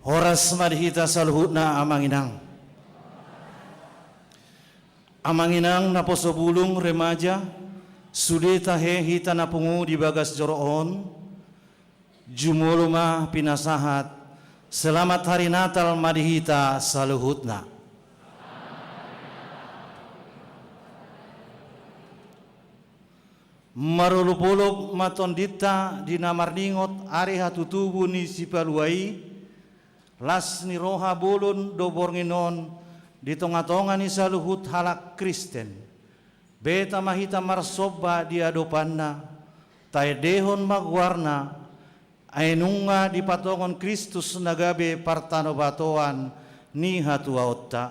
Horas madhita saluhutna amanginang naposo bulung remaja sude tahe hita napungu di bagas joroon jumuluma pinasahat selamat hari Natal madhita saluhutna. Marulupuluk matondita di namarningot are hatutubu ni sipaluai las ni roha bulun do bornginon di tonga-tonga ni saluhut halak Kristen beta mahita marsoba di adopanna tae dehon magwarna ainunga di patongon Kristus nagabe partano batoan ni hatua otta.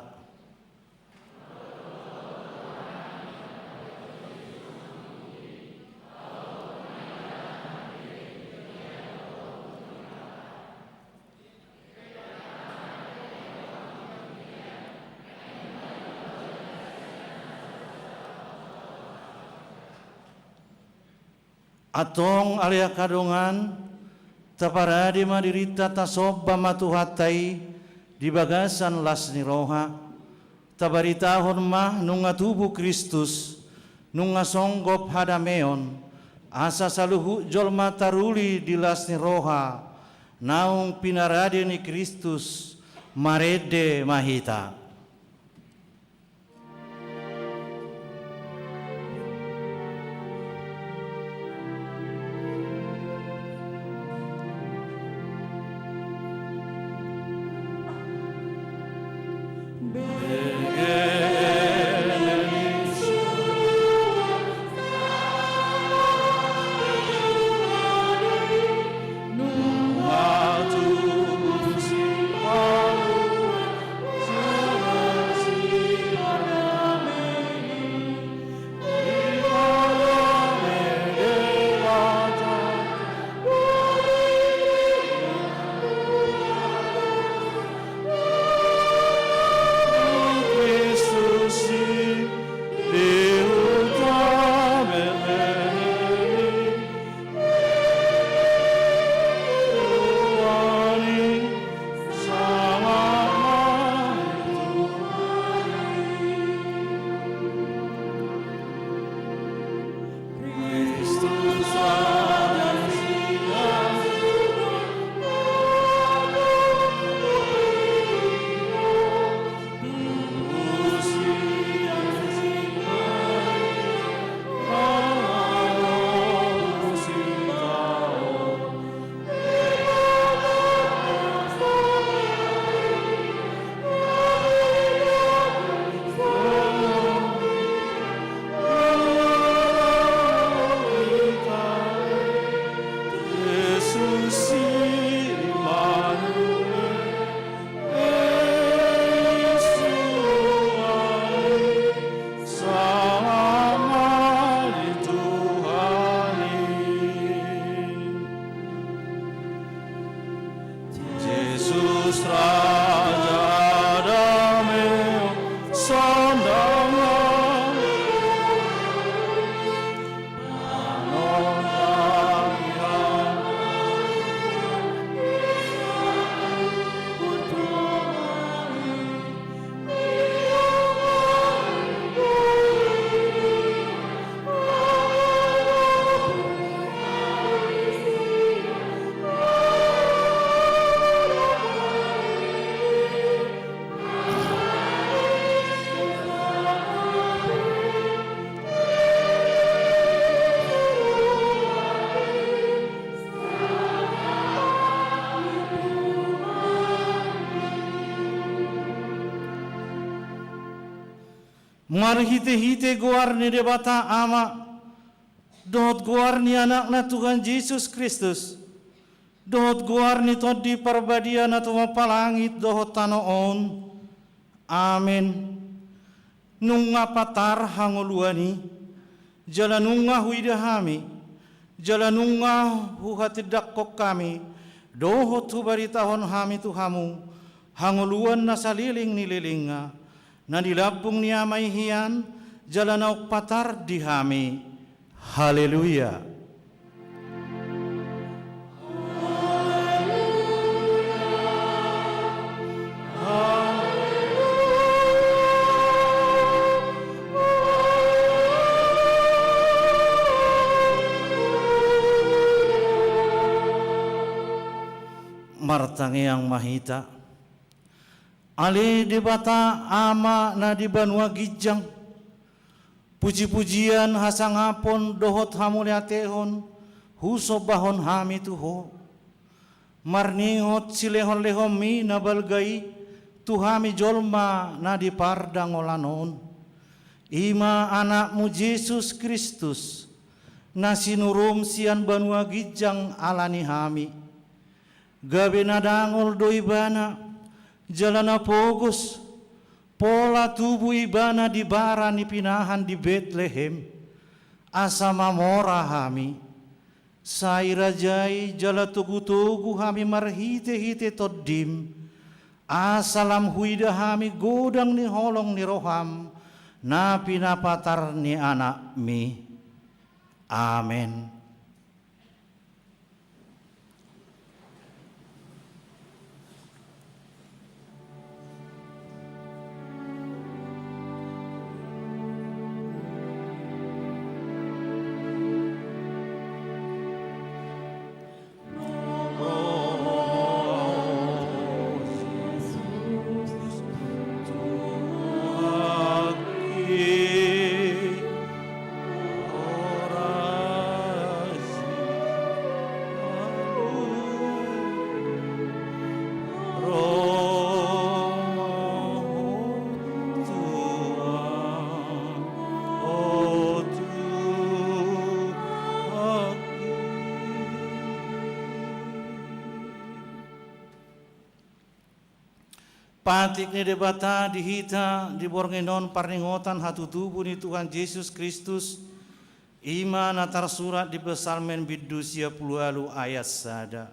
Atong alia kadongan taparadi madirita tasoba matuhatai di bagasan las ni roha tabaritahon mah nunga tubuh Kristus nunga songgop hadameon asa saluhu jolma taruli di las ni roha naung pinaradi ni Kristus marede mahita. Marhite-hite guar ni debata ama dot guar ni anak na Tuhan Yesus Kristus dot guar ni tod di parbadia na tumapalangit dohot tanoon. Amen. Nunga patar hanguluani jalanunga huidahami jalanunga huhatidak kok kami dohot hubaritahon hami tuhamu hanguluan na saliling nililinga na dilabung niya may hiyan, jalanaw patar dihami. Haleluya. Haleluya. martangeang mahita. Ali debata ama na di banua gijang. Puji-pujian hasangapon dohot hamuliatehon husobahon hami tuho. Marningot silehon-lehon mi na balgai tuhami jolma na di pardang olanon. Ima anakmu Yesus Kristus na sinurum sian banua gijang alani hami. Gabe nadangol do ibana jalana pogos pola tubuh ibana di bara ni pinahan di Bethlehem asa mamora hami sai rajai jala tugu-tugu hami marhite-hite toddim asalam huida hami godang ni holong ni roham na pinapatar ni anak mi. Amen. Patik ni debata dihita di borngenon parningotan hatu tubuh ni Tuhan Yesus Kristus ima natar surat di Psalmen bidusia puluh ayat sada.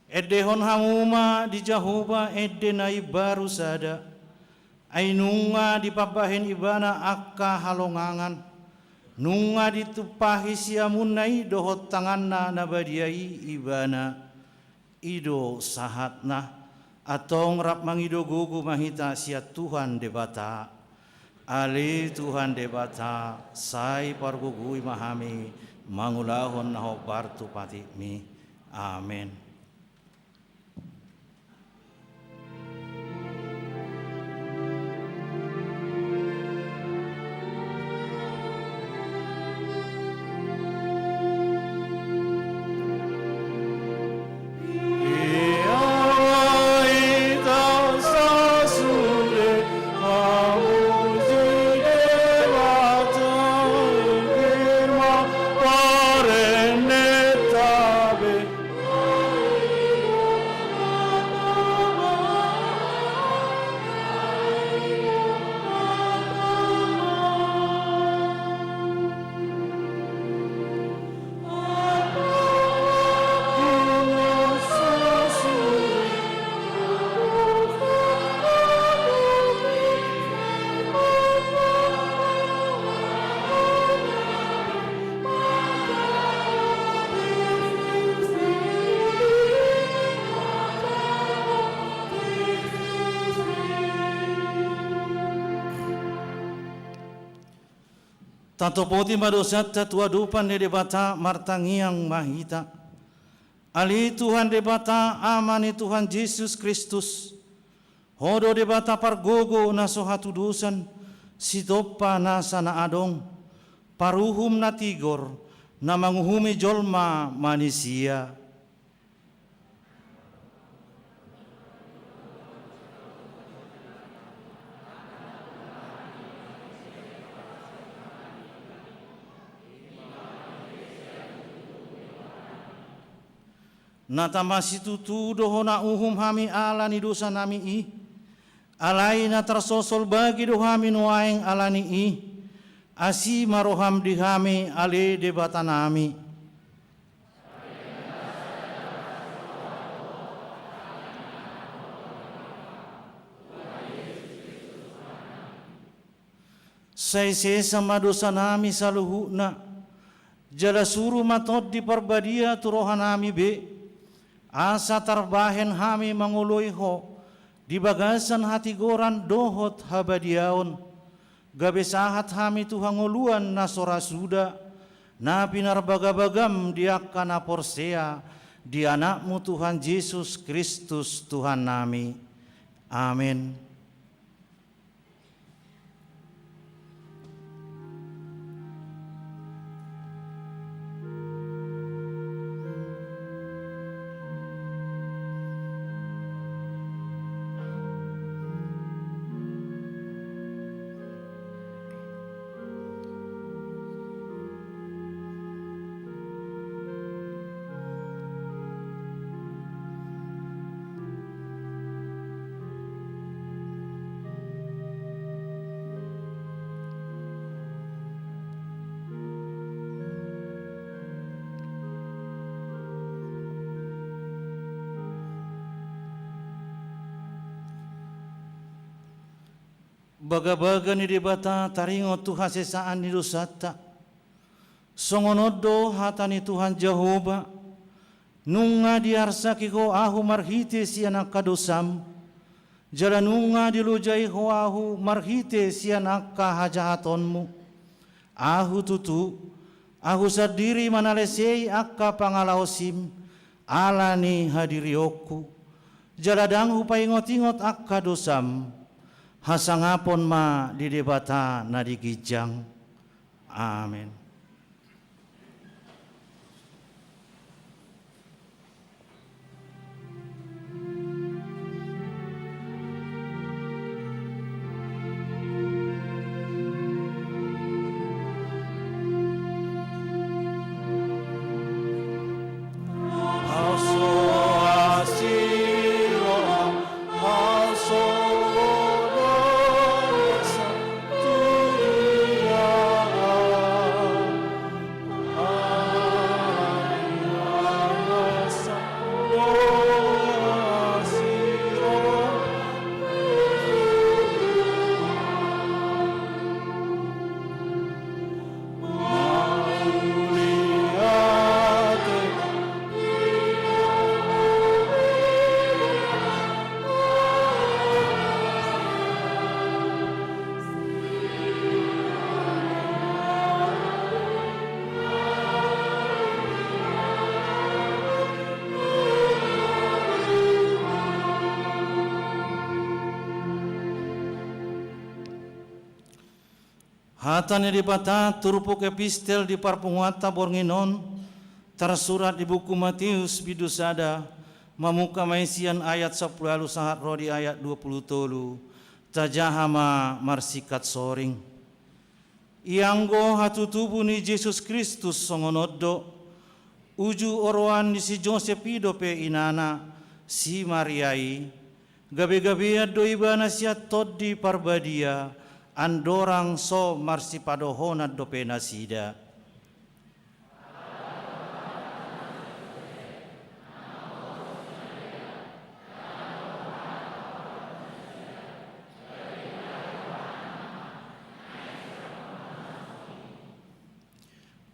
Edehon hamuma di Jahoba edenai baru sada. Ainunga di pabahen ibana akka halongangan. Nunga ditupahi siamunai dohot tanganna nabadiai ibana. Ido sahatna. Atong rap mangido gugu mahita sia Tuhan debata. Ali Tuhan debata sai pargugui mahami mangulahon naho bartu pati mi. Amen. Tato poti madosat tatua dupan de debata martangiang mahita. Ali Tuhan debata amani Tuhan Yesus Kristus. Hodo debata pargogo na sohatu dusan. Sitopa na sana adong. Paruhum na tigor na manguhumi jolma manusia. Natamasi tutu dohona uhum hami alani dosa nami i. Alai na tersosol bagi dohami nuaeng alani i. Asi maroham dihami ale debata nami. Sai sama dosa nami saluhuna. Jala suruh matot di perbadia turohan nami be. Asa terbahen hami mangului ho di bagasan hati goran dohot habadiaon gabe sahat hami Tuhan nguluan nasora suda na pinar bagabagam diakana porsea di anak-Mu Tuhan Yesus Kristus Tuhan nami. Amin. Baga-baga ni debata taringo Tuhan sesaan ni dosata. Songonodo hatani Tuhan Jehova. Nunga diarsaki ko ahu marhite sianak kadosam. Jalanunga dilujai ho ahu marhite sianak kahajahatonmu. Ahu tutu, ahu sadiri manalesei akka pangalaosim. Alani hadirioku. Jaladang hupai ngot-ingot akka dosam. Hasangapon ma di debata na digijang. Amin. Hatane debata turupuk epistel di parpunguata bornginon tersurat di buku Matius bidusada mamuka maisian ayat 10 sahat rodi ayat 20 tajahama marsikat soring ianggo hatutubu ni Yesus Kristus songonodo uju oroan di si Joseph idope inana si Mariai gabe-gabe doibana siat todi parbadia andorang so marsipadohona dopena sida.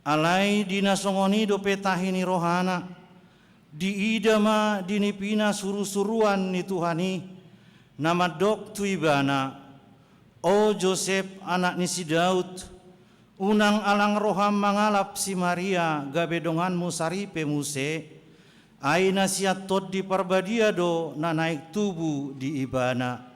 Alai dinasongoni dope tahini rohana di idama dinipina suru-suruan ni Tuhani nama dok tuibana. O Joseph anak ni si Daud, unang alang roham mangalap si Maria gabedonganmu saripe muse, aina siat tot di parbadia do na naik tubuh di ibana.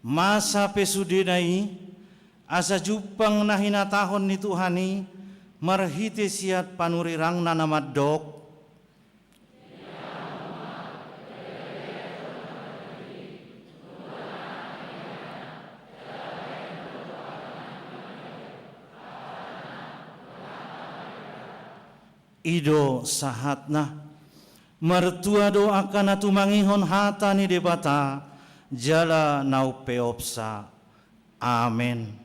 Masa pesudinai asa jupang nahinatahon ni Tuhani marhite siat panurirang nanamadok ido sahatna mertua doakan atumangihon hata ni debata jala naupeopsa. Amin.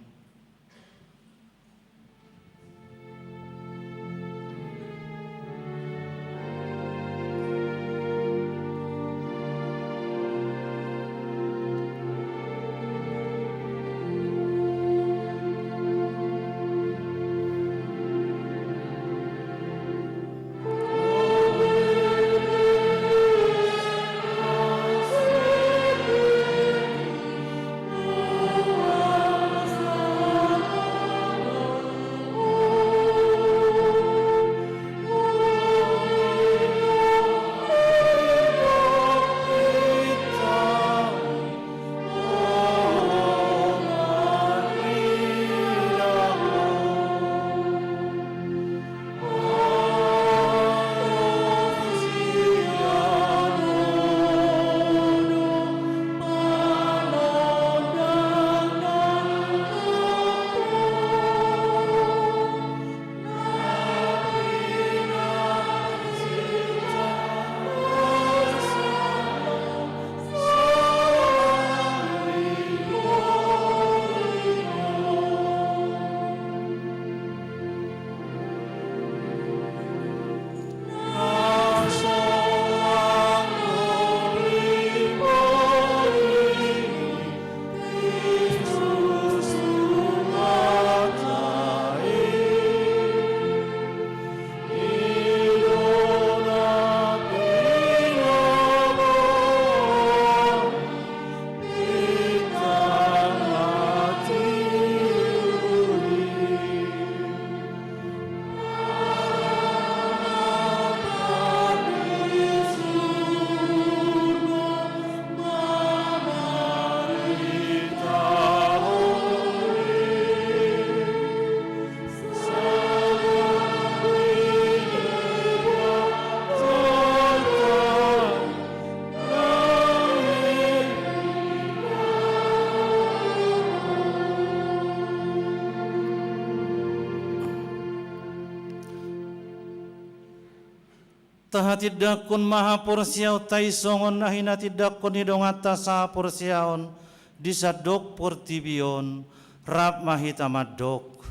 tahatiddakun maha porsiau tai songon nahina tiddakun hidongata sa porsiaon disadok portibion rap mahita madok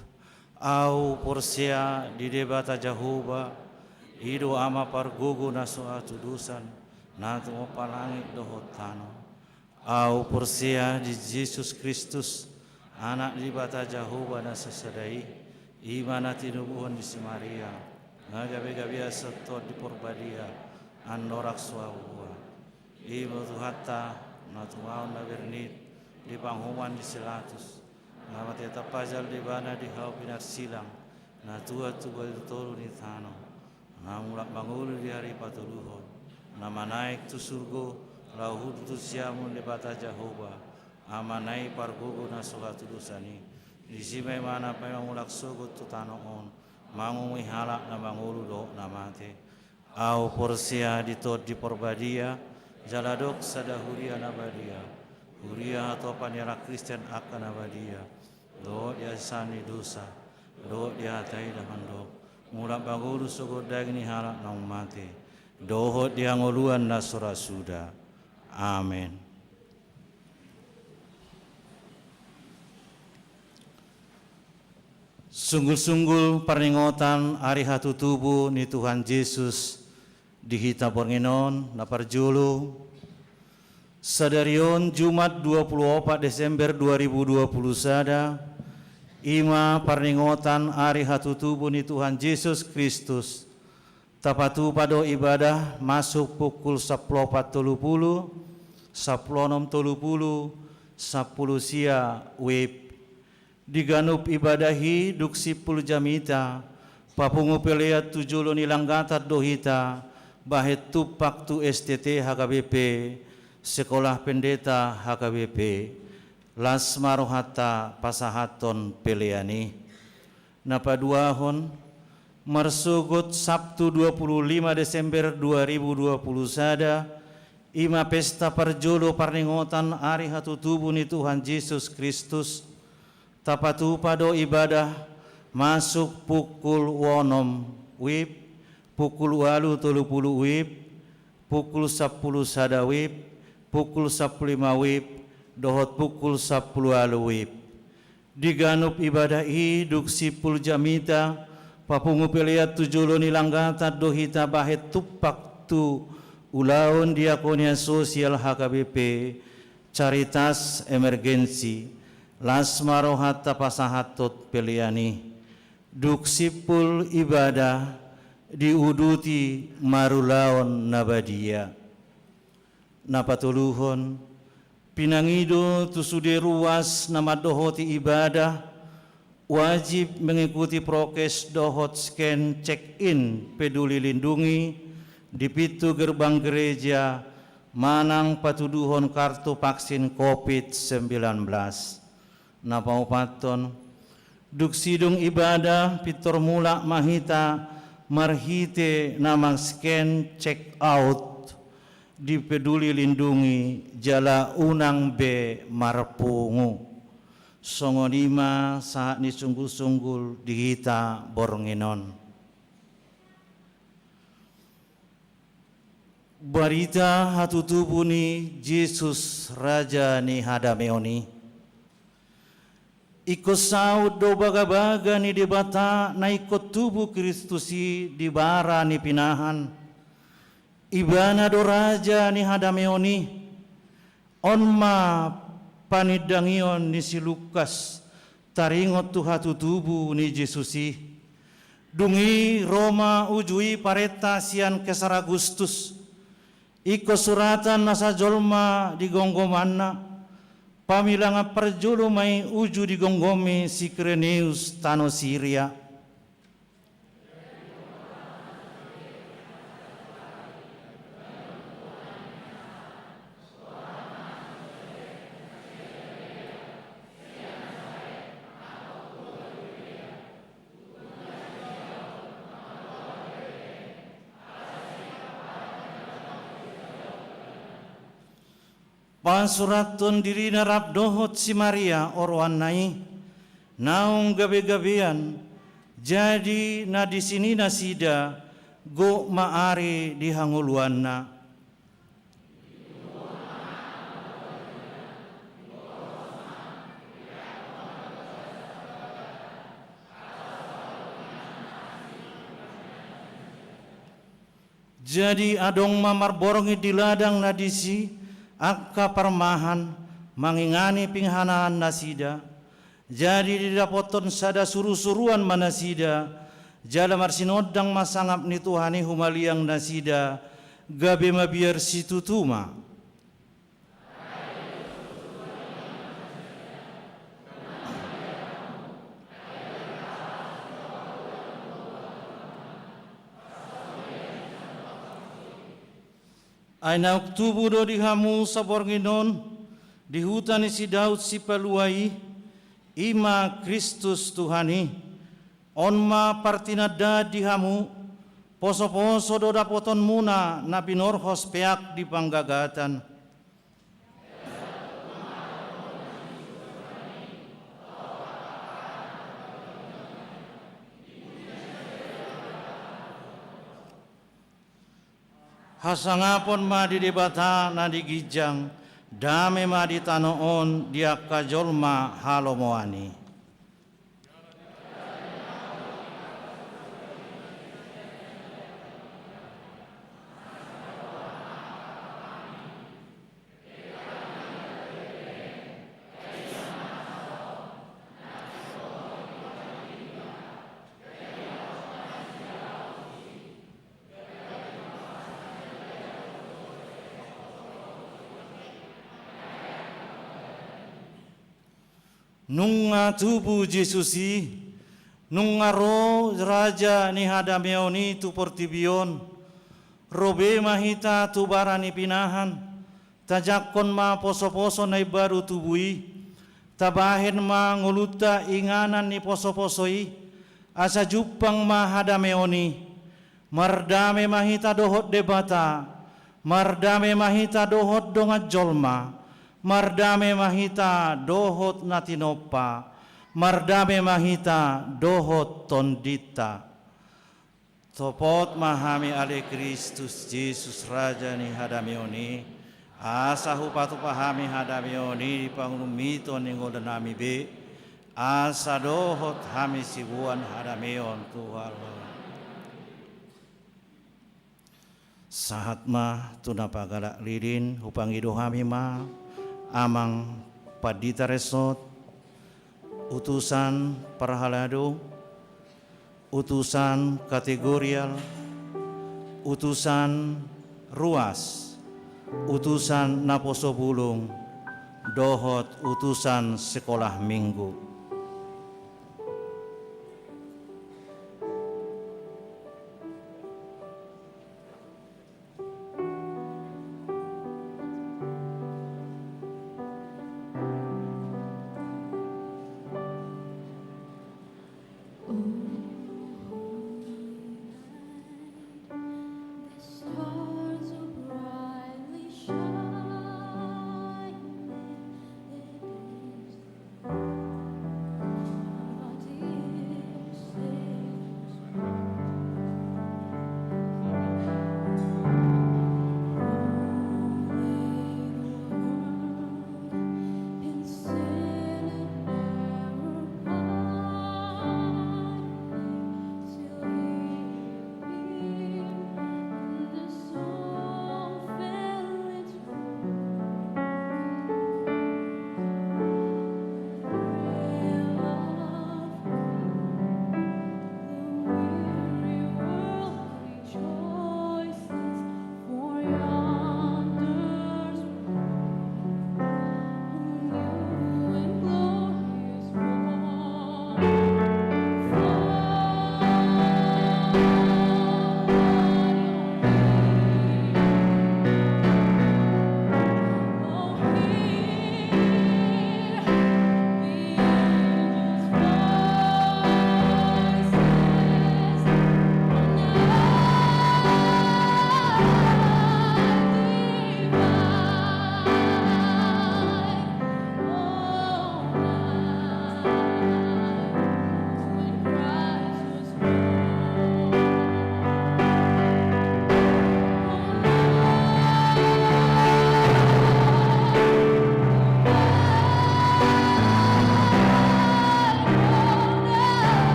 au porsia di debata jahuba ido ama pargugu naso atudusan natu opalangit dohotano au porsia di Yesus Kristus anak di bata jahuba nasa sadai imana tinubuhon di Maria ngagabe-gabe setor di porbadia andorak suawa imo tuhata natuaon na bernit di panghuman di selatus ngamat eta pajal di bana di hau pinar silang natua tugal tolu ni thano ngamulak mangulu di hari patuluhon nama naik tu surgo lahud tu siamun di bata jahoba ama naik pargogo na sogatu dosani di simai mana pa mangulak sogot tu tanoon mangumi halak na mangulu do namate au porsia di tot di porbadia jaladok sadahuria nabadia huria atau panera Kristen akan nabadia do dia sani dosa do dia tai dahandok mulak bagulu sogot dagni halak na mate dohot dia ngoluan na surasuda amin. Sungguh-sungguh perninggotan hari hatu tubuh ni Tuhan Yesus dihita bornginon na parjulu sadarion Jumat 24 Desember 2020 sada ima perninggotan hari hatu tubuh ni Tuhan Yesus Kristus tapatu pado ibadah masuk pukul 10.30 10.30 10 sia wib diganup ibadahi duksipul jamita papungu pelea tujulo nilanggatat dohita bahet tupak tu STT HKBP sekolah pendeta HKBP las marohata pasahaton peleani napaduahon marsugut Sabtu 25 Desember 2020 sada ima pesta parjolo parningotan ari hatu tubuh ni Tuhan Yesus Kristus tapatu pado ibadah masuk pukul 6 wib pukul 8.30 wib pukul 10 sada wib pukul 15 wib dohot pukul 10 wib diganup ibadah iduk sipul jamita papungu peliat tujulo nilanggata dohita bahet tupak tu ulaun diakonia sosial HKBP caritas emergensi las marohata pasahatot peliani duksipul ibadah diuduti marulaon nabadia napatuluhon pinangido tusude ruas nama dohoti ibadah wajib mengikuti prokes dohot scan check in peduli lindungi di pintu gerbang gereja manang patuduhon kartu vaksin COVID-19 napaupaton duksidung ibadah pitor mula mahita marhite namang scan check out di peduli lindungi jala unang B marpungu songonima saat ni sungguh-sungguh dihita bornginon barita hatu tubuh ni Yesus Raja ni hadameoni ikut saud do baga-baga ni debata na ikut tubuh Kristusi di bara ni pinahan ibana do raja ni hadameoni onma panidangion ni si Lukas taringot tu hatu tubuh ni Yesusi dungi Roma ujui pareta sian kesar Agustus ikut suratan nasa jolma di gonggomanna pamilanga perjulu mai uju di gonggomi si Krenius tano Syria Pansuraton diri narap dohot si Maria orwan nai naung gabe-gabean jadi na di sini nasida go maari di hanguluanna. Jadi adong mamarborongi di ladang nadisi akka parmahan mangingani pinghanaan nasida. Jadi didapoton sada suru-suruan manasida jala marsinodang masangap ni Tuhani humaliang nasida gabe mabiar situtuma. Aina tubuh do dihamu sabornginon di hutan si Daud si Paluai ima Kristus Tuhani onma partinada dihamu poso-poso do dapoton muna na pinorhos peak di panggagatan. Hasangapon ma di debata na di gijang, dame ma di tanoon dia kajolma halomoani. Nunga tubuh Yesusi, nunga ro raja ni hadameoni tu portibion, robe mahita tu barani pinahan, tajakon ma poso-poso na baru tubui, tabahin ma nguluta inganan ni poso-posoi, asa jupang ma hadameoni, mardame mahita dohot debata, mardame mahita dohot dongat jolma, mardame mahita dohot natinopa, mardame mahita dohot tondita. Topot mahami ale Kristus Yesus Raja ni hadamioni, asa hupatu pahami hadamioni pangumito ni ngodanami be, asa dohot hami sibuan hadamion Tuhan. Sahat ma tunapagala lirin hupangido hami ma, amang padita resot, utusan parhalado, utusan kategorial, utusan ruas, utusan naposo bulung, dohot utusan sekolah minggu.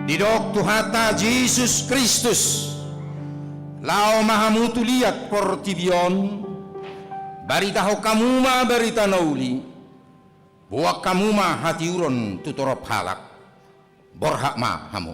Didok Tuhata Yesus Kristus, lao mahamutu liat portibion, barita ho kamuma barita nauli, buak kamuma hati uron tutorop halak, borhak ma hamu.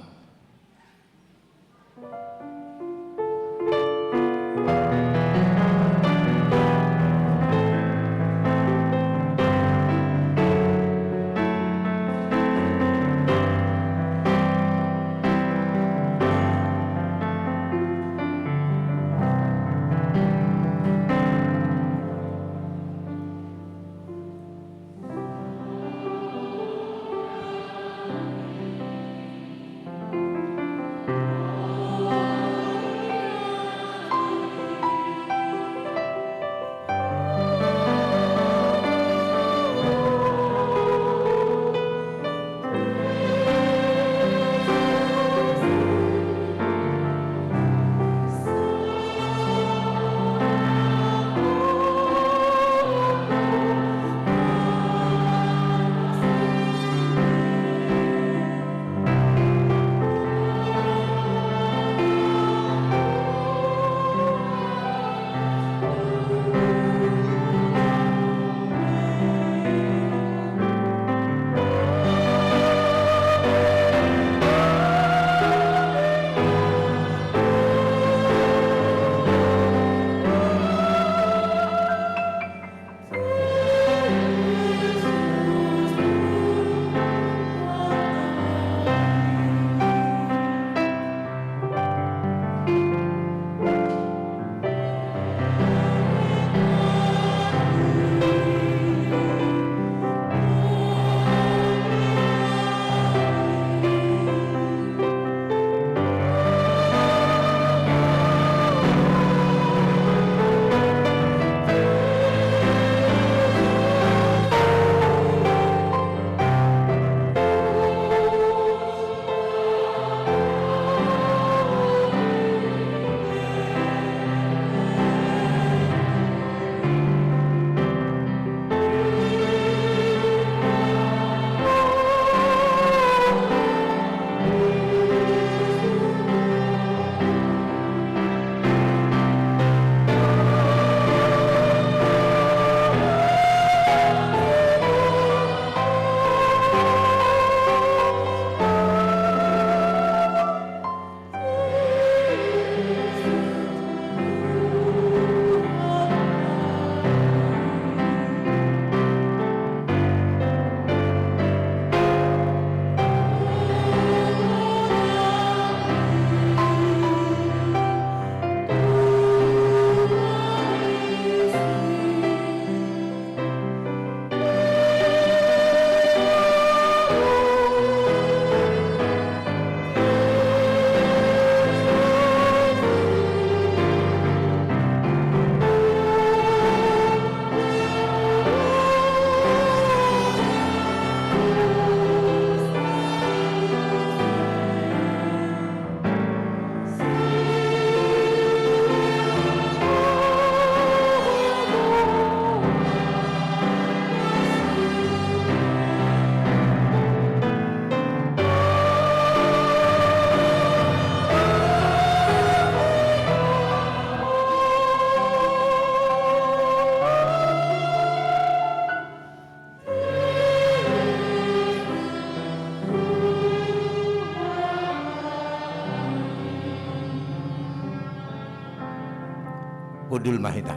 Udul Mahita.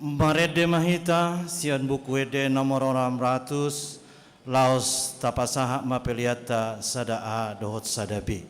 Marede Mahita, sian buku ede nomor 600, Laos tapasaha mapeliata sadaa dohot sadabi.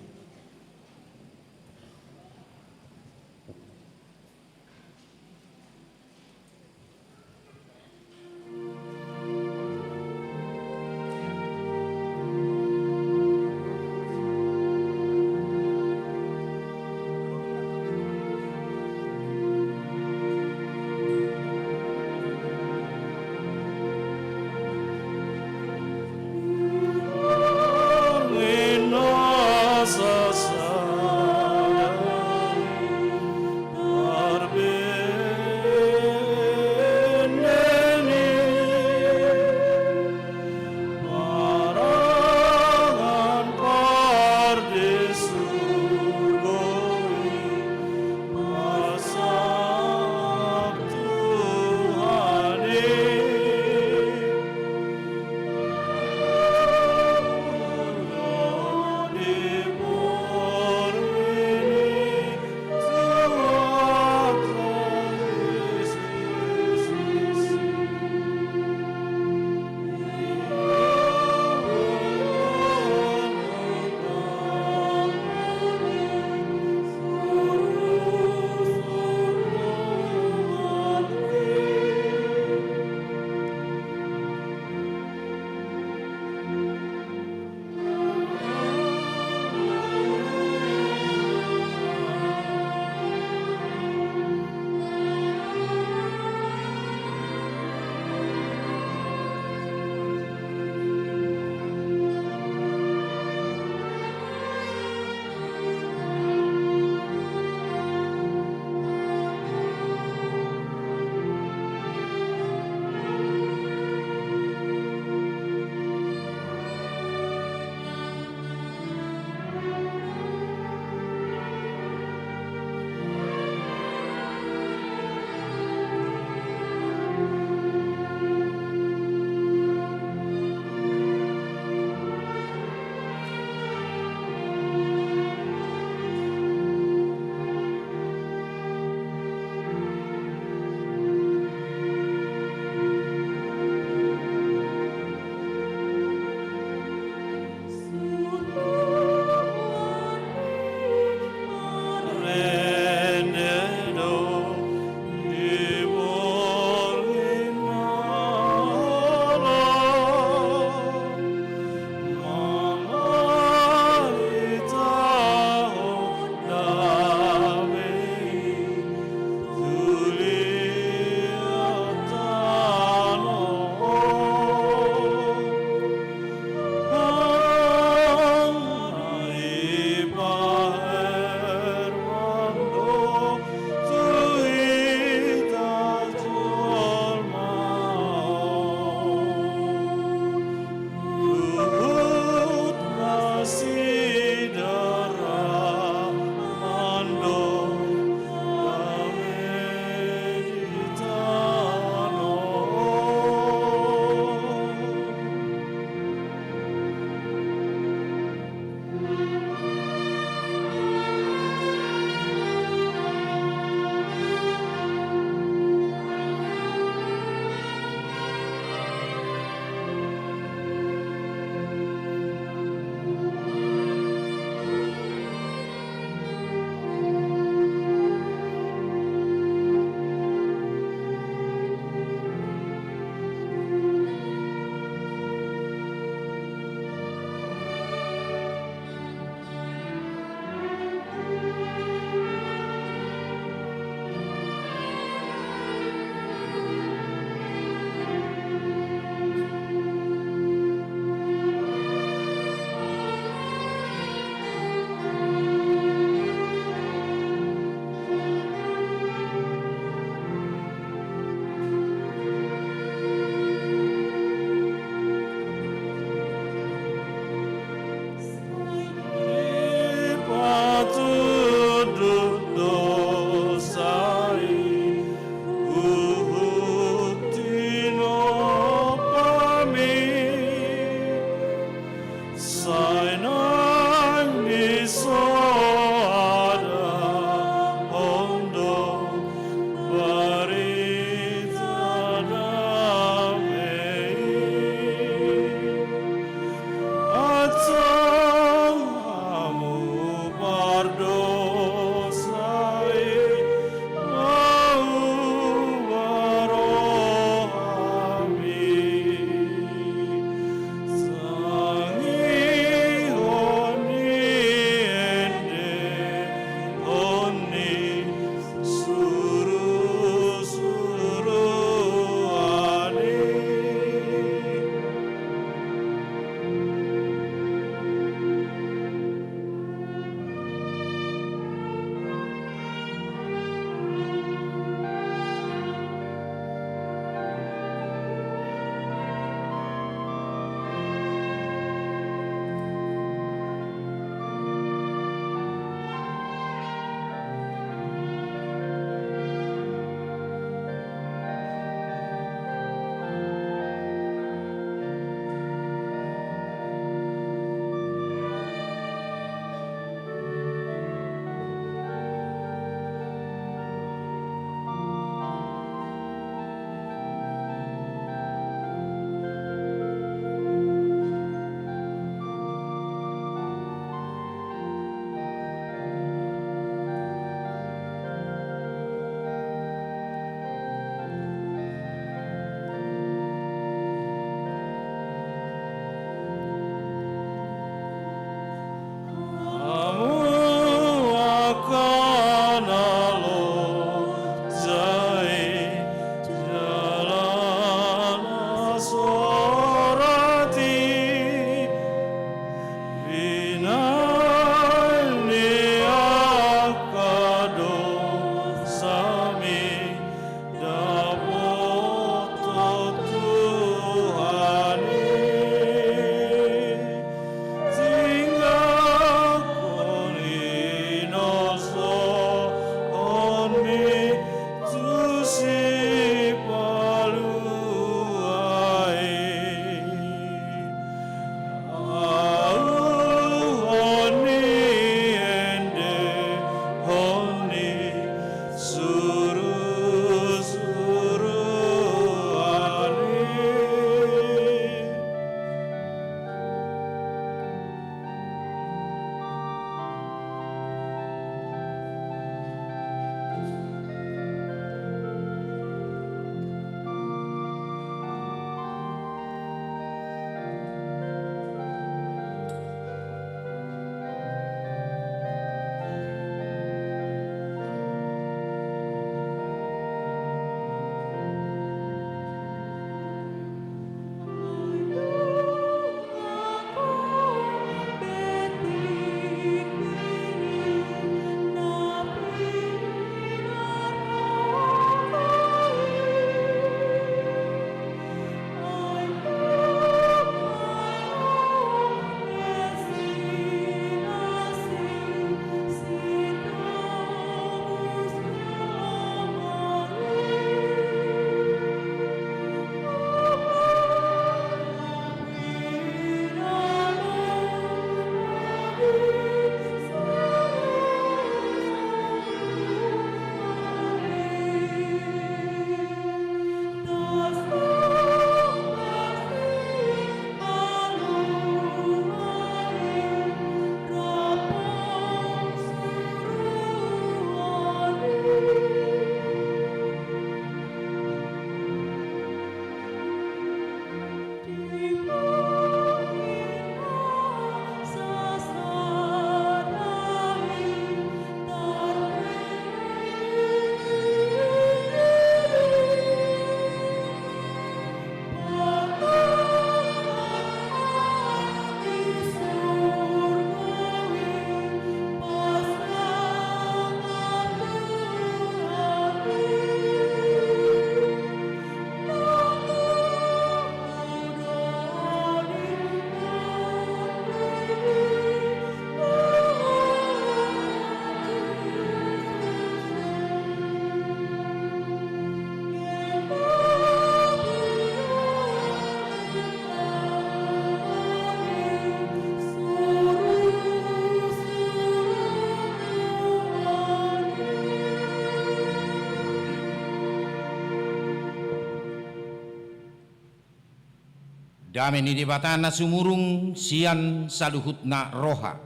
Dame ni debatana sumurung sian saluhutna roha.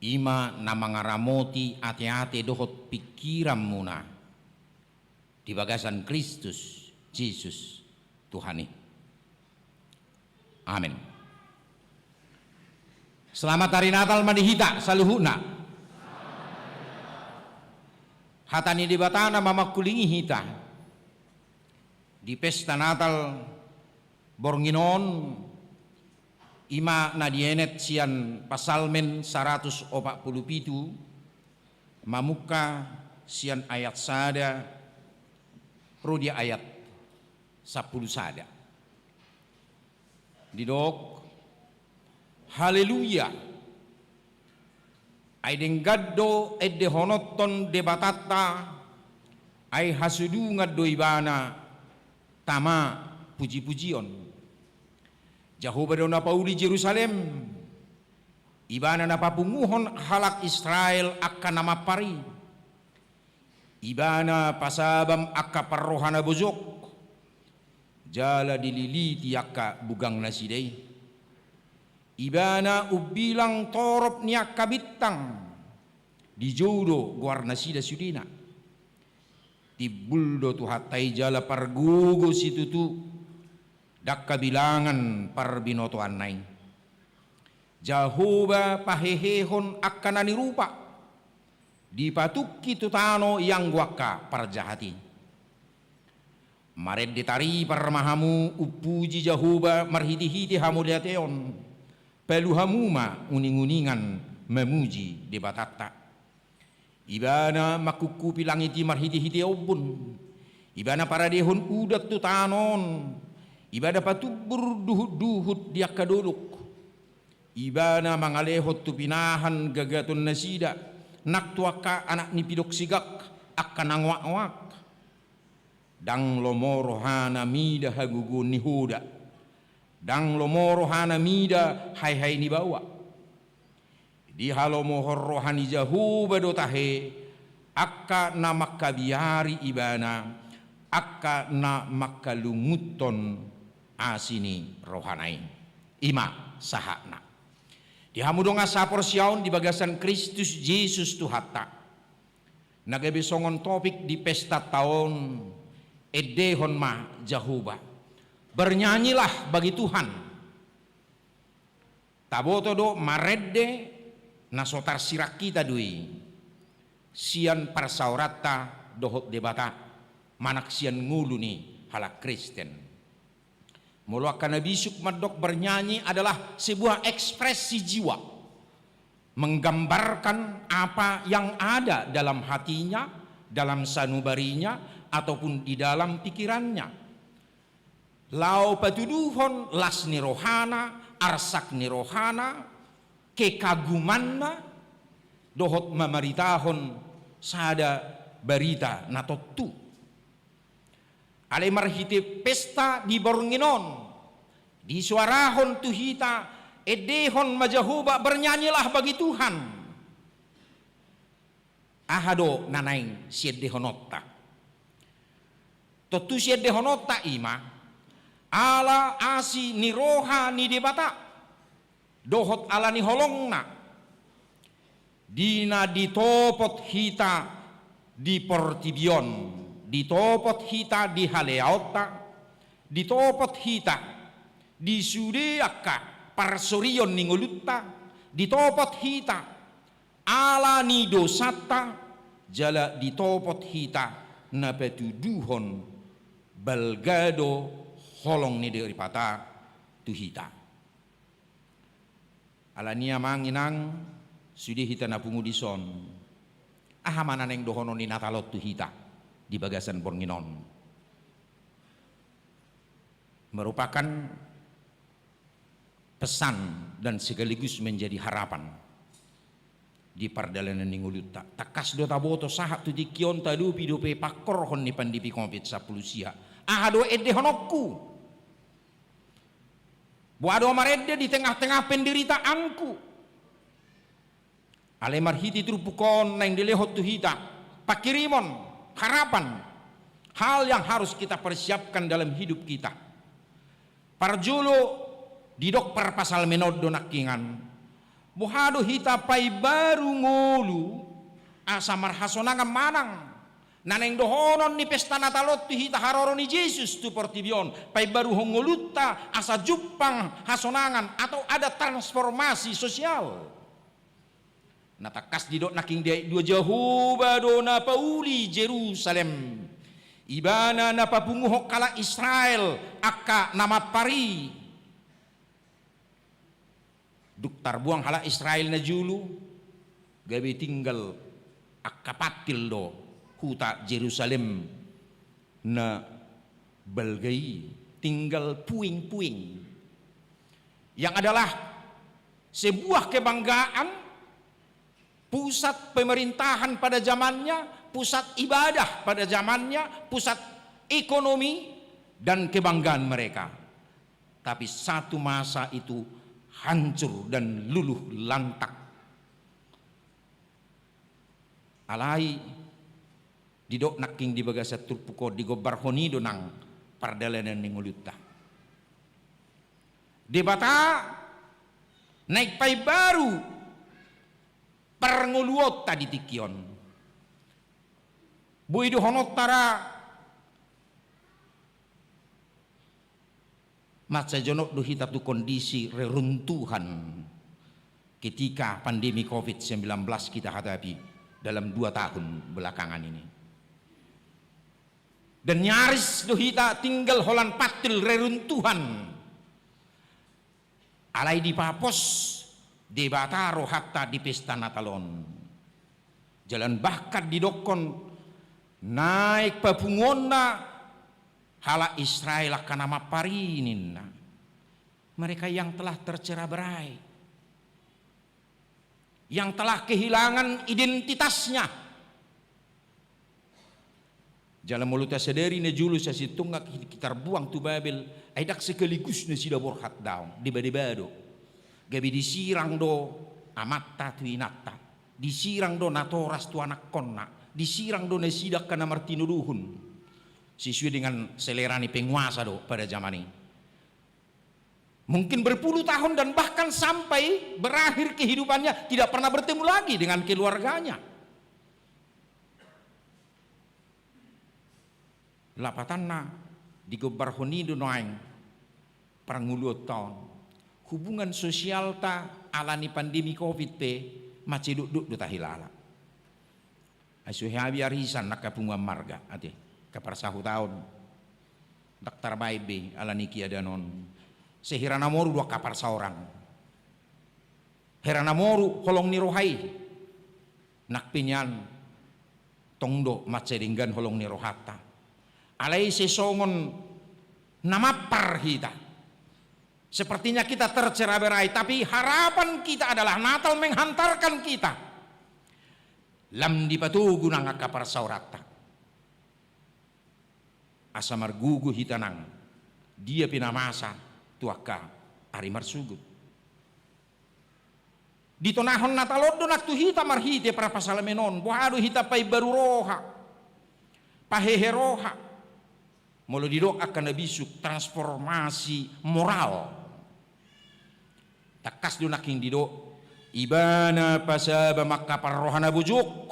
Ima na mangaramoti ate-ate dohot pikiran muna di bagasan Kristus Yesus Tuhani. Amin. Selamat hari Natal manihita saluhuna. Hatani debatana mamakulingi hita di pesta Natal Bornginon ima nadienet sian pasalmen 147 mamuka sian ayat sada rodia ayat 10 sada didok haleluya ay denggaddo edde honotton debatata ay hasudunga doibana tama puji-pujion Jehovah dona pauli Jerusalem ibana na papunguhon halak Israel akka nama pari ibana pasabam akka parrohana bozok jala dililiti akka bugang nasidei ibana ubilang torop ni akka bitang di jodo guar nasida sudina tibuldo tu hatai jala pargugo situtu dakka bilangan parbinoto anay Jehovah pahehehon akkana nirupa di patukki tutano yang waka parjahati mared ditari parmahamu upuji Jehovah marhiti-hiti hamuliateon pelu hamuma uning-uningan memuji debatata ibana makukupi langiti marhiti-hiti obun ibana para dehon udat tutanon ibada patubur duhut-duhut dia kaduluk ibana mangalehot tupinahan gagatun nasida naktuaka anak ni pidok sigak akan angwak-wak dang lomorohana mida hagugun ni huda dang lomorohana mida hai-hai ni bawa di halomohor rohani Jehovah dotahe akka na makabiari ibana akka na makalunguton asini rohanai ima sahakna dihamudonga sapor siaun di bagasan Kristus Yesus Tuhata nagebesongon topik di pesta tahun edehon ma Jehovah bernyanyilah bagi Tuhan taboto do maredde nasotar sirak kita dui sian parsaurata dohot debata manak sian ngulu ni halak Kristen muluakan Nabi Yusuf Madok bernyanyi adalah sebuah ekspresi jiwa menggambarkan apa yang ada dalam hatinya, dalam sanubarinya ataupun di dalam pikirannya. Lau patuduhon las ni rohana, arsak ni rohana, kekagumanna dohot mamaritahon sada berita natotu. Ale marhite pesta di Bornginon di suarahon tuhita edehon majahuba bernyanyilah bagi Tuhan ahado nanaing siedehonota totu siedehonota ima ala asi ni roha ni debata dohot ala ni holongna dina ditopot hita di portibion ditopot hita di haleauta ditopot hita di sudeaka parsorion ningolutta ditopot hita ala ni dosata jala ditopot hita na petuduhon balgado holong ni deripata tuhita ala nia manginang sudi hita na pungudison ahamana neng dohono ni natalot tuhita di bagasan Bornginon merupakan pesan dan sekaligus menjadi harapan di pardalanan ninguluta takas do taboto sahat tu dikion tadu pidope pakor hon ni pandipi kompet sapulusia ahado edde honokku buado maredde di tengah-tengah penderita angku ale marhiti trupukon nang dilehot tuhita pakirimon harapan hal yang harus kita persiapkan dalam hidup kita Parjolo didok par pasal menod do nakingan. Buhado hita pay baru ngulu asamar hasonangan manang. Naneng dohonon ni pesta Natalot tu hita haroro ni Jesus tu portibion. Pay baru hongolutta asa jupang hasonangan atau ada transformasi sosial. Natakas didok naking dia dua Jehovah do na pauli Jerusalem. Ibana na papunguhok kala Israel akka nama pari. Duktar buang hala Israel na julu gabi tinggal akka patil do huta Jerusalem na balgai tinggal puing-puing yang adalah sebuah kebanggaan, pusat pemerintahan pada zamannya, pusat ibadah pada zamannya, pusat ekonomi dan kebanggaan mereka. Tapi satu masa itu hancur dan luluh lantak. Alai didok naking di bagasa turpuko di gobarhoni donang pardalanan ning ulutta. Debata naik pay baru parnguluot tadi tikion. Buidu honot tara matsa jonok do hita tu kondisi reruntuhan ketika pandemi COVID-19 kita hadapi dalam 2 tahun belakangan ini. Dan nyaris do hita tinggal holan patil reruntuhan. Alai di papos debata rohatta di pesta Natalon. Jalan bahkan didokon naik papungonna hala Israel akan nama parinin. Mereka yang telah tercerai-berai, yang telah kehilangan identitasnya. Jalan mulutnya sedari ne julus si tunggak kita buang tu Babel aidak sekaligus ne sida borhat daun di bado gabi disirang do amatta tu inatta, disirang do natoras tu anak konna, disirang do ne sidak kana martino duhun sesuai dengan selera ni penguasa do pada zaman ini. Mungkin berpuluh tahun dan bahkan sampai berakhir kehidupannya tidak pernah bertemu lagi dengan keluarganya. Lapatanna di gobarhoni do noeng paranguluot taon. Hubungan sosial ta alani pandemi COVID pe maci duk do tahilala. Asu habi arisan nakapunga marga ate kaparsahu taon. Daktar baibe alani kia danon. Sehirana moru 2 kapar saorang. Herana moru holong ni rohai. Nakpinyan tongdo maceringan holong ni rohata. Alai sesongon namapar hita. Sepertinya kita tercerai-berai, tapi harapan kita adalah Natal menghantarkan kita. Lam dipatugu nang akapar saurata. Asamar gugu hitanang. Dia pinamasa tuaka ari marsugut. Di tonahon Natalod do naktu hita marhite para pasalamenon. Buhado hita pay baru roha. Paheheroha. Molo didok akan nabisuk transformasi moral. Takas do naking didok ibana pasaba makapar rohana bujuk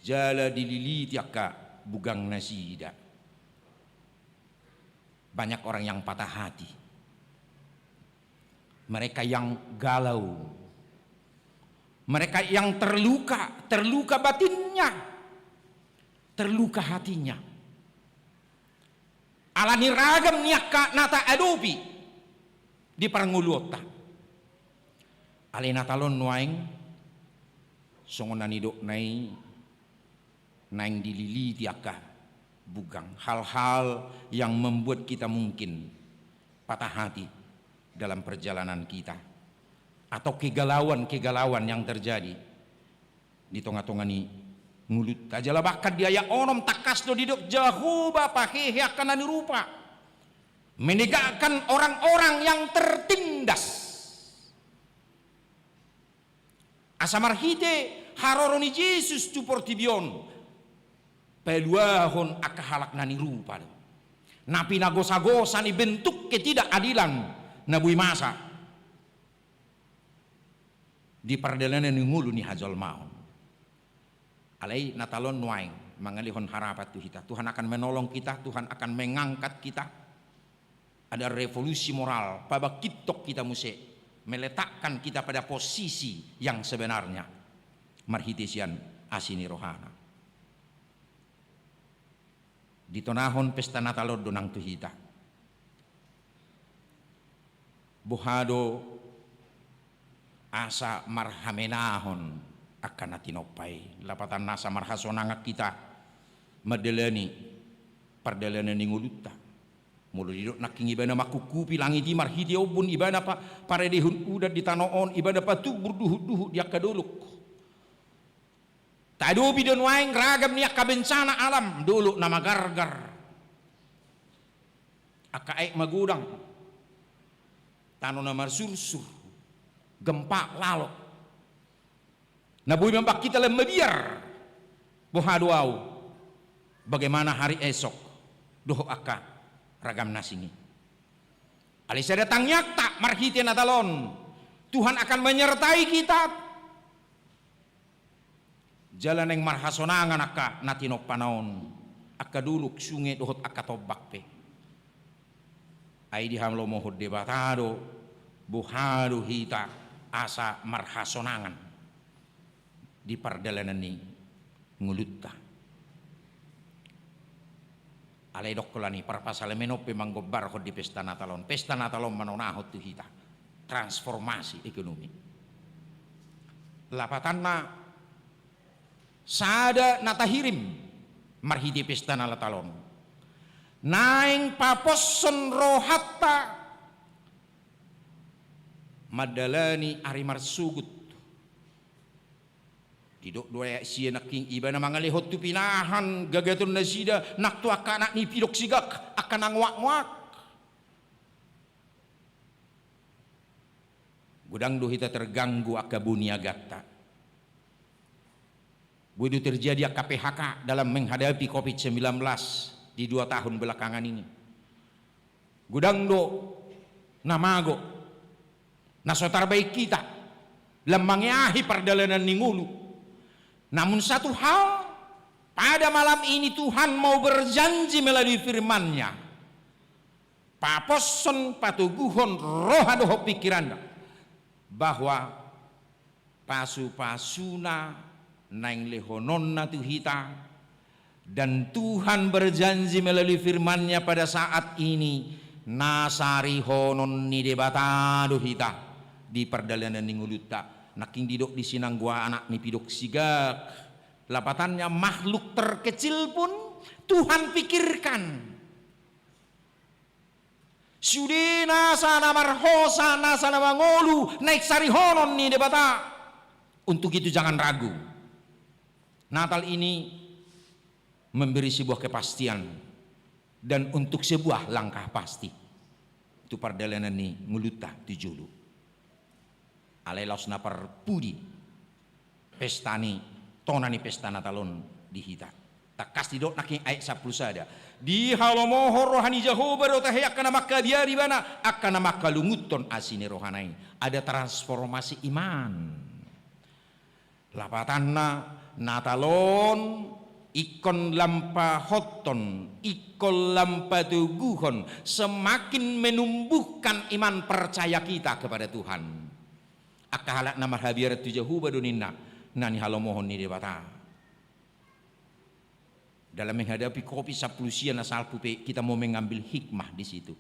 jala dililiti akka bugang nasida. Banyak orang yang patah hati, mereka yang galau, mereka yang terluka batinnya, terluka hatinya. Alani ragam niaka nata adopi di paranguluota. Ali Natalon nuaing songonan idok naing dililiti aka bugang hal-hal yang membuat kita mungkin patah hati dalam perjalanan kita atau kegalauan yang terjadi di tengah-tengah ni ngulut aja lah bakat dia yang onom takas do didok jauh bapak hehe akan rupa menegakkan orang-orang yang tertindas. Asamarhite haroroni Yesus tu portibion peluahon akahalak nani rupa. napi nagosa-gosa ni bentuk ketidakadilan na bui masa di pardalanan ni ngulu ni hajol maon. Alai natalon nuaing mangalihon harapat tu kita. Tuhan akan menolong kita, Tuhan akan mengangkat kita. Ada revolusi moral, pabak kitok kita muse meletakkan kita pada posisi yang sebenarnya. Marhitisian asini rohana. Di tonahon pesta Natalon donang tuhita. Buhado asa marhamenahon akan natinopay. Lapatan nasa marhasonangak kita madelani pardalanan ninguluta. Mulu didok naking ibana makukupi langit imar hidi obun ibana pa paredihun udat di tanoon ibana pa tubur duhu dia kaduluk. Tadu bidon waing ragam niak kabencana alam dulu nama gargar. Akaik magudang. Tano nama sursur. Gempa lalok. Nabui membak kita lemediar. Bohaduau. Bagaimana hari esok. Doh aka ragam nasingi. Alisa datang nyakta marhiti natalon. Tuhan akan menyertai kita. Jalan yang marhasonangan aka natinok panaon. Aka duluk sungai dohot aka tobak pe. Ai di hamlo mohod debatado. Buhadu hita asa marhasonangan. Di pardalanan ni ngulutta. Alay dokkolani para pasal menope manggobar hod di pesta Natalon. Pesta Natalon manonahot tu hita. Transformasi ekonomi. Lapatanna sada natahirim marhiti pesta Natalon. Naing paposon rohatta madalani arimar sugut. Tidok dua siya naking iba na mga lihot tu pinahan gagaton na sida naktu akanak ni pidok sigak akan ang wak-wak. Gudang dohita terganggu aka buniagata. Budu terjadi aka PHK dalam menghadapi COVID-19 di 2 tahun belakangan ini. Gudang do namago nasotar baik kita lemangyahi pardalanan ningulu. Namun satu hal, pada malam ini Tuhan mau berjanji melalui firman-Nya. Paposon patuguhon rohadoho pikiran bahwa pasu-pasuna naing lehononna tuhita dan Tuhan berjanji melalui firman-Nya pada saat ini nasari honon ni debatado hita di pardalanan ninguluta. Naking didok di sinang gua anak ni pidok sigak. Lapatannya makhluk terkecil pun Tuhan pikirkan. Sudina sana marhosa sana mangolu naik sarihonon ni debata. Untuk itu jangan ragu. Natal ini memberi sebuah kepastian dan untuk sebuah langkah pasti. Itu pardalanan ni nguluta tujulu. Alelos na parpudi pestani tonani pesta Natalon di hita tak kasih dok naking ayat 10 sada di halomohor rohani Jehovah do tahe akan maka dia di mana akan maka lunguton asini rohanai ada transformasi iman lapatanna Natalon ikon lampa hoton ikon lampa tuguhon semakin menumbuhkan iman percaya kita kepada Tuhan. Akahalak nama habirat tu Jehovah doninna nani halomohon ni debata. Dalam menghadapi kopi saplusia nasal pupe kita mau mengambil hikmah di situ.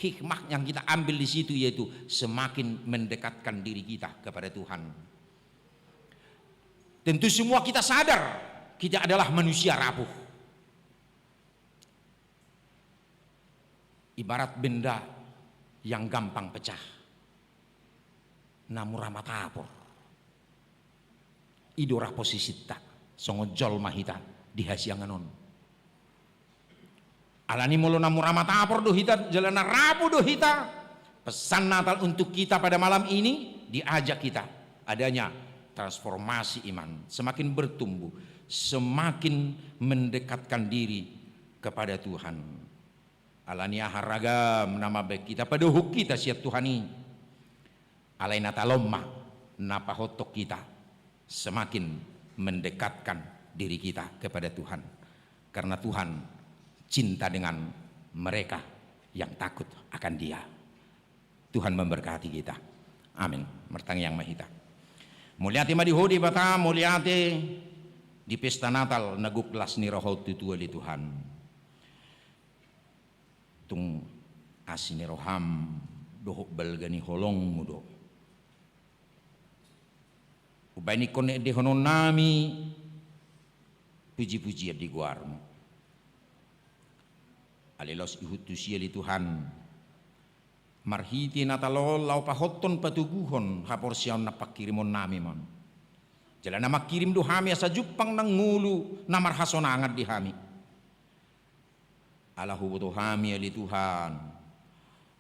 Hikmah yang kita ambil di situ yaitu semakin mendekatkan diri kita kepada Tuhan. Tentu semua kita sadar kita adalah manusia rapuh. Ibarat benda yang gampang pecah. Namun ramatapor idora posisi tak songojol mahita di hasianganon alani mulu namun ramatapor dohita jalan rabu dohita pesan Natal untuk kita pada malam ini diajak kita adanya transformasi iman semakin bertumbuh semakin mendekatkan diri kepada Tuhan alania haragam nama baik kita paduhuk kita siap Tuhani alai natalomma napahotok kita semakin mendekatkan diri kita kepada Tuhan, karena Tuhan cinta dengan mereka yang takut akan Dia. Tuhan memberkati kita. Amin. Mertang yang mahita. Mulyati madihudi bata mulyati di pesta Natal naguklas ni rohot tutua li Tuhan. Tung asini roham dohok balgani holong mudo. Ubay ni kone de honon nami puji-puji di guarmu. Alelos ihutusia li Tuhan. Marhiti natalol lau pahoton patuguhon hapor siyaon napakirimon nami mon. Jala nama kirim do hami asa jupang nang ngulu namar hasonangat di hami. Ala hubuto hami ali Tuhan.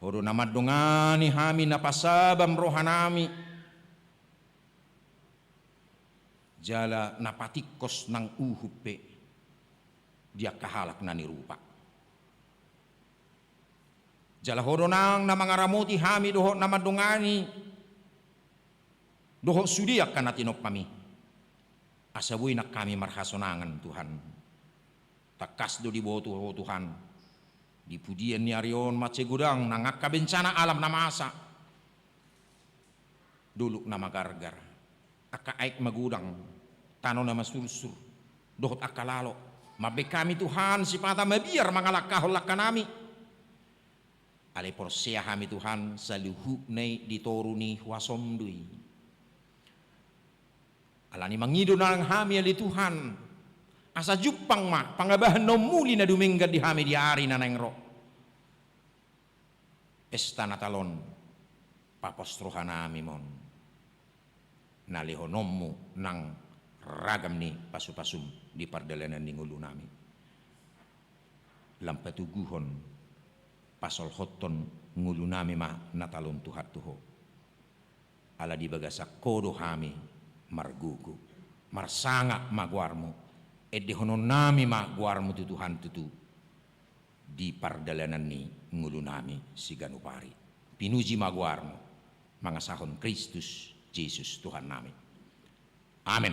Horo nama dongani hami napasabam rohanami. Jala napatikos nang uhupe dia kahalak nani rupa. Jala horonang na mga ramuti hami doho na madungani doho sudiak ka natinop kami asabuy na kami marhasonangan Tuhan takas do di boto Tuhan di pudian ni arion matsegudang nangaka bencana alam na masa duluk na magargar akaik magudang tano na masursur dohot akalalo mabe kami Tuhan sipata mabiar mga lakahol lakanami ale porsia hami Tuhan saluhu nei ditoruni wasomdui. Alani mangido nang hami ali Tuhan. Asa jupang ma pangabahan no muli na dumingga di hami di ari na nengro. Pesta Natalon papostrohan nami mon. Nalihonommu nang ragam ni pasupasum di pardalanan ni ngulu nami. Lampatuguhon pasol hoton ngulu nami ma natalon tuhat tuho ala di bagasak kodo hami margugu marsanga maguarmu edde honon nami ma guarmu tu Tuhan tutu di pardalanan ni ngulu nami siganupari pinuji maguarmu mangasahon Kristus Yesus Tuhan nami. Amin.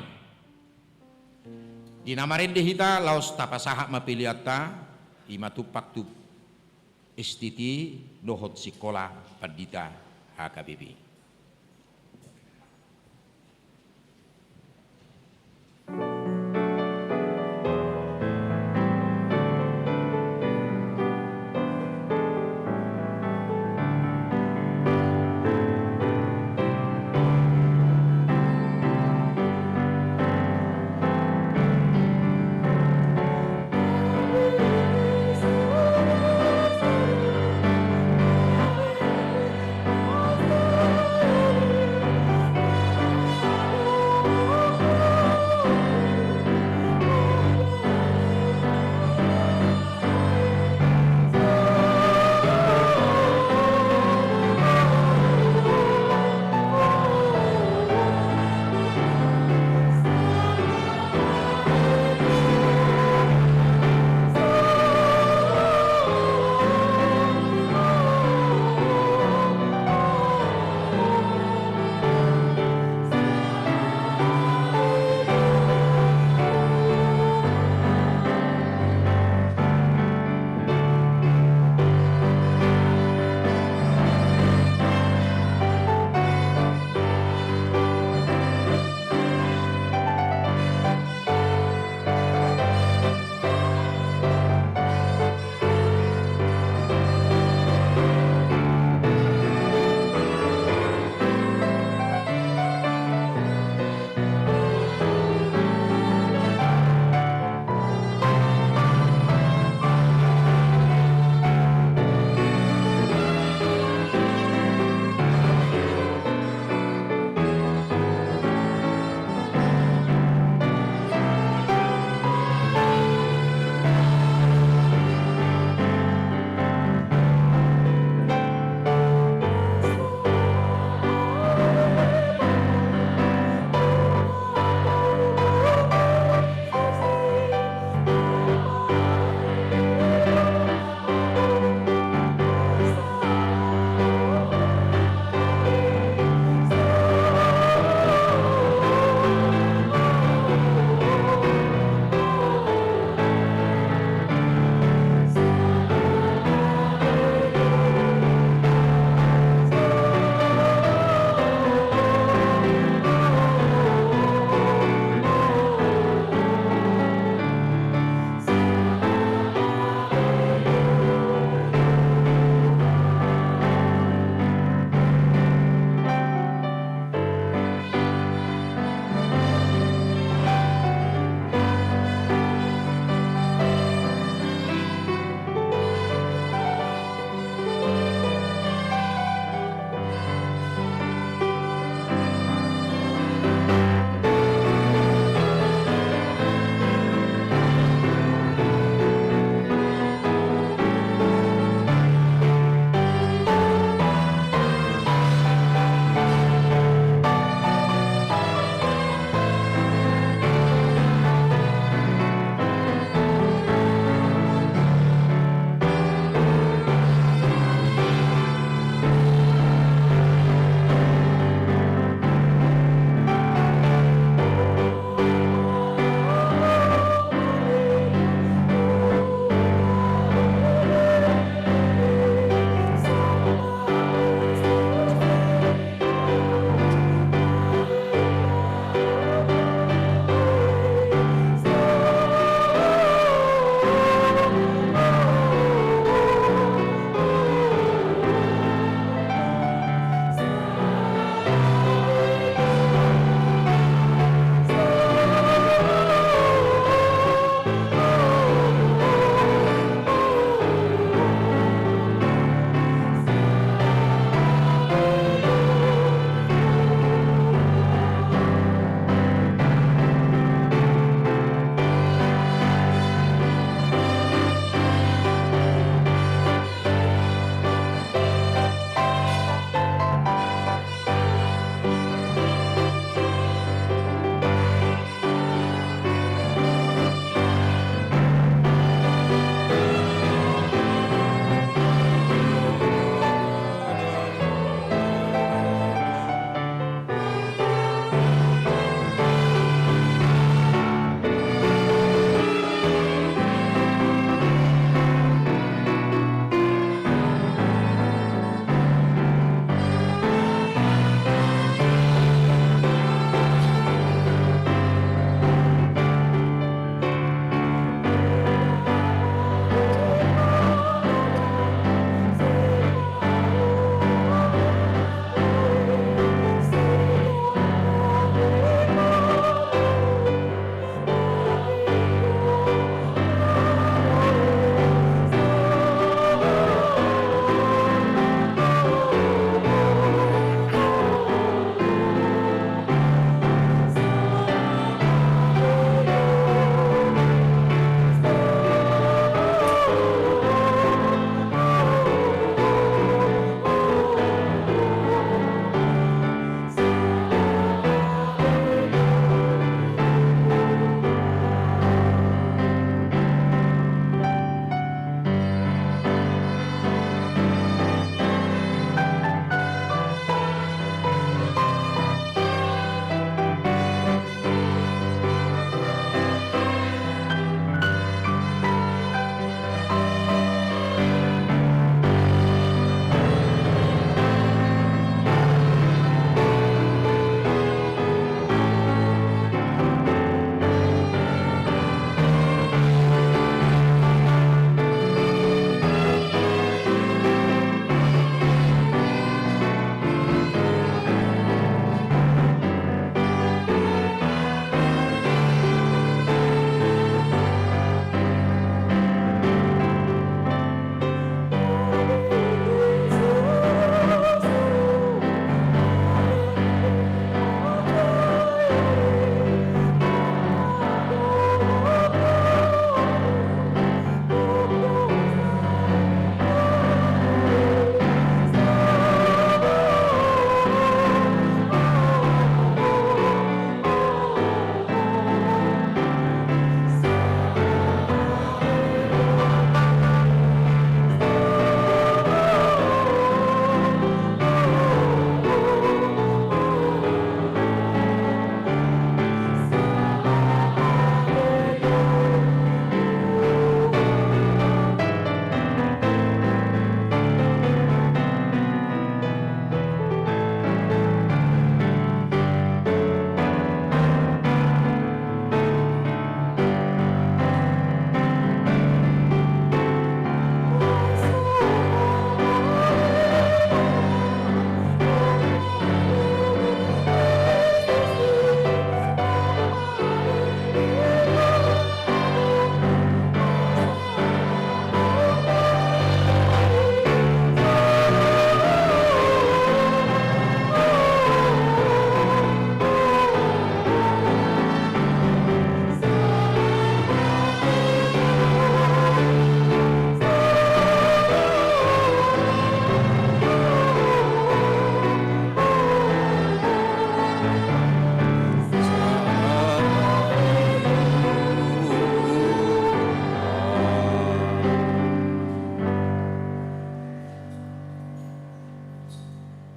Di nama rende hita laos tapasaha mapiliata imatupak tu istiti dohot sikola padita HKBP.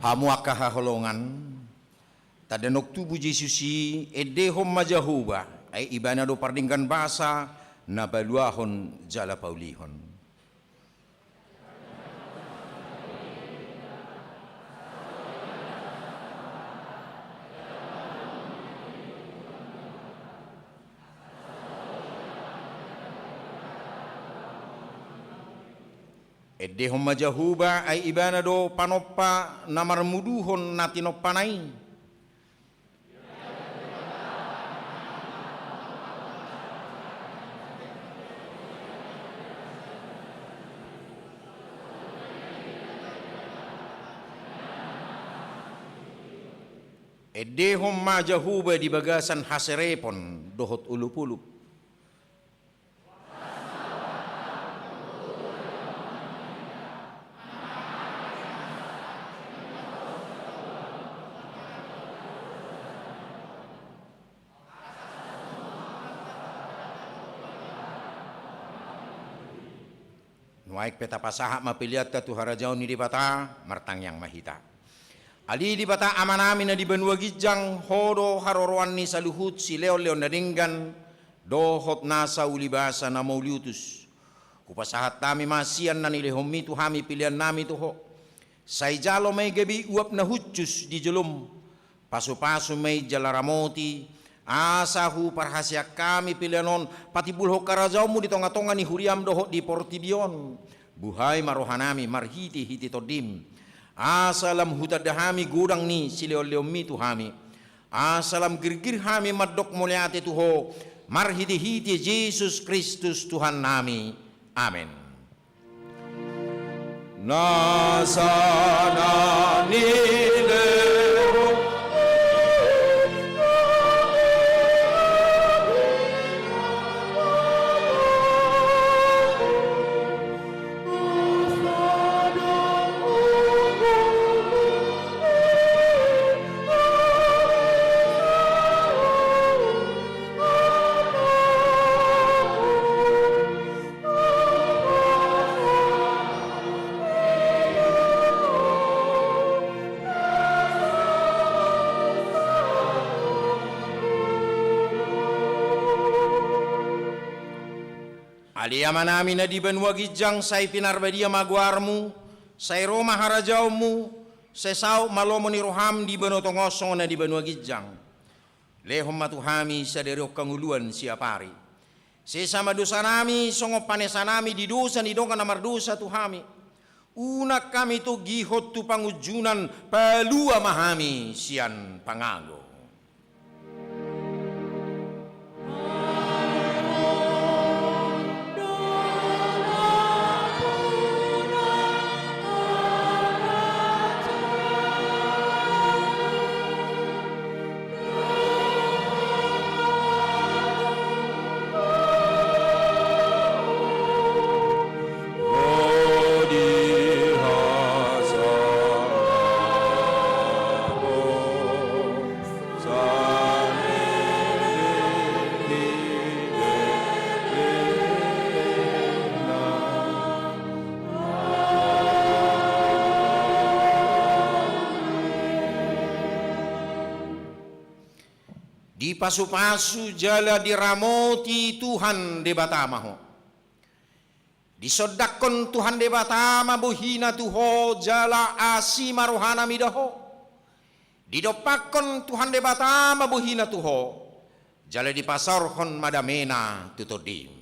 hamu akahaholongan tadanok tubuh Yesusi edehom majahuba ay ibana do pardinggan basa na baluahon jala paulihon. Edehom majahuba ay ibana do panoppa na marmuduhon na tinoppanay. Edehom majahuba di bagasan haserepon dohot ulup-ulup. Nuaik peta pasaha mapiliat ka tuhara jauh ni di bata martang yang mahita. Ali di bata amanami na di benua gijang hodo haroroan ni saluhut si leo na dinggan dohot nasa ulibasa na mauliutus. Kupasahat tami masian na nilehom itu hami pilihan nami tuho. Say jalo may gabi uap na hutsus di jelum. Pasu-pasu may jalaramoti. Asahu parhasya kami pilihanon pati bulho karajaumu di tonga-tonga ni huriam dohot di portibion. Buhay marohanami marhiti hiti todim. Asalam hutadahami gudang ni sileo-leomi tuhami. Asalam girgir hami madok muliate tuho. Marhiti hiti Yesus Kristus Tuhan nami. Amin. Nasana nile Aliyama namin na di benua gijang say pinarbadia maguarmu, say Roma harajaumu, say sao malomo ni roham di benua tongosong na di benua gijang. Lehom matuhami sa derok kanguluan siapari. Say sama dosa nami, songo panesa nami di dosa ni dongka na mardosa tuhami. Unak kami to gihot tu pangujunan palua mahami sian pangago. Di pasu-pasu jala diramoti Tuhan debatamaho. Disodakon Tuhan debatama buhina tuho jala asima rohana midaho. Didopakon Tuhan debatama buhina tuho jala dipasarhon madamena tutodim.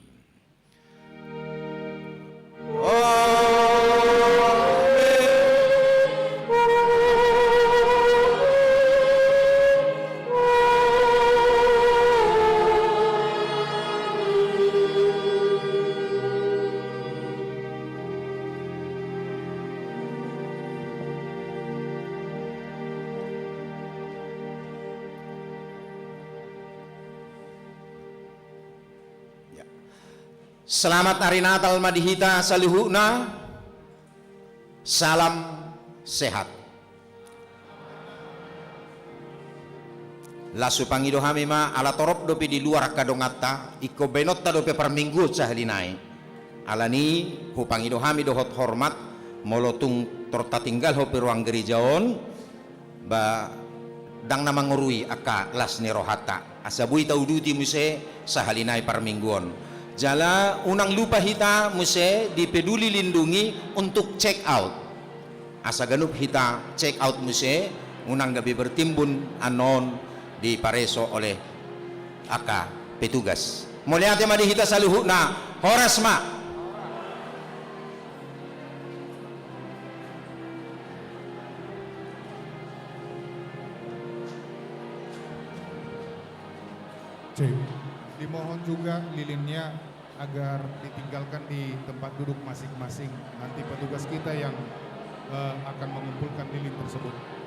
Selamat hari Natal madihita saluhuna. Salam sehat. Lasu pangido hami ma ala torop dopi di luar kadongata iko benotta dopi per minggu sahalinai. Alani hu pangido hami dohot hormat molotung torta tinggal ho peruang gerijaon ba dang na mangurui aka las ni rohata asabui tau duti muse sahalinai parmingguan jala unang lupa hita muse dipeduli lindungi untuk check out asa ganup hita check out muse unang gabi bertimbun anon di pareso oleh aka petugas muliate madi hita saluhu na horas ma. Cek. Dimohon juga lilinnya agar ditinggalkan di tempat duduk masing-masing. Nanti petugas kita yang akan mengumpulkan lilin tersebut.